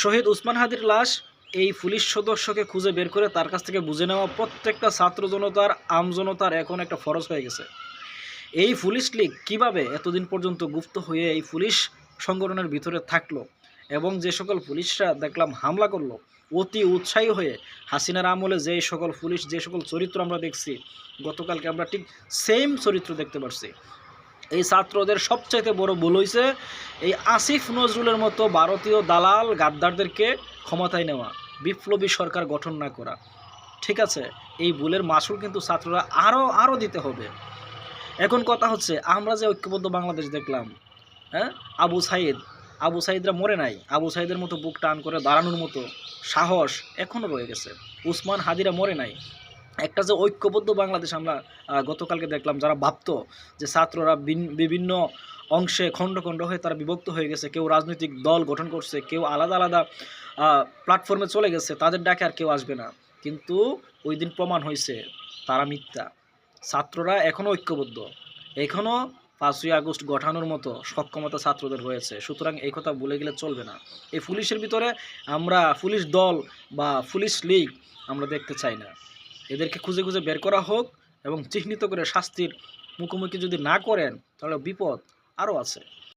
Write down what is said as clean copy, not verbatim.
শহীদ ওসমান হাদির লাশ এই পুলিশ সদস্যকে খুঁজে বের করে তার কাছ থেকে বুঝে নেওয়া প্রত্যেকটা ছাত্র জনতার আমজনতার এখন একটা ফরজ হয়ে গেছে। এই পুলিশ লীগ কিভাবে এতদিন পর্যন্ত গুপ্ত হয়ে এই পুলিশ সংগঠনের ভিতরে থাকলো এবং যে সকল পুলিশরা দেখলাম হামলা করলো অতি উৎসাহী হয়ে হাসিনার আমলে যে সকল পুলিশ যে সকল চরিত্র আমরা দেখছি, গতকালকে আমরা ঠিক সেম চরিত্র দেখতে পারছি। এই ছাত্রদের সবচাইতে বড় ভুল হয়েছে এই আসিফ নজরুলের মতো ভারতীয় দালাল গাদ্দারদেরকে ক্ষমতায় নেওয়া, বিপ্লবী সরকার গঠন না করা। ঠিক আছে, এই ভুলের মাসুল কিন্তু ছাত্ররা আরও দিতে হবে। এখন কথা হচ্ছে, আমরা যে ঐক্যবদ্ধ বাংলাদেশ দেখলাম, হ্যাঁ, আবু সাইদরা মরে নাই, আবু সাইদের মতো বুক টান করে দাঁড়ানোর মতো সাহস এখনও রয়ে গেছে। ওসমান হাদিরা মরে নাই। একটা যে ঐক্যবদ্ধ বাংলাদেশ আমরা গতকালকে দেখলাম, যারা ভাবতো যে ছাত্ররা বিভিন্ন অংশে খণ্ড খণ্ড হয়ে তারা বিভক্ত হয়ে গেছে, কেউ রাজনৈতিক দল গঠন করছে, কেউ আলাদা আলাদা প্ল্যাটফর্মে চলে গেছে, তাদের ডাকে আর কেউ আসবে না। কিন্তু ওই দিন প্রমাণ হয়েছে তারা মিথ্যা। ছাত্ররা এখনও ঐক্যবদ্ধ, এখনও 5ই আগস্ট গঠানোর মতো সক্ষমতা ছাত্রদের হয়েছে। সুতরাং এই কথা ভুলে গেলে চলবে না। এই পুলিশের ভিতরে আমরা পুলিশ দল বা পুলিশ লীগ আমরা দেখতে চাই না। এদেরকে খুঁজে খুঁজে বের করা হোক এবং চিহ্নিত করে শাস্তির মুখোমুখি যদি না করেন তাহলে বিপদ আরও আছে।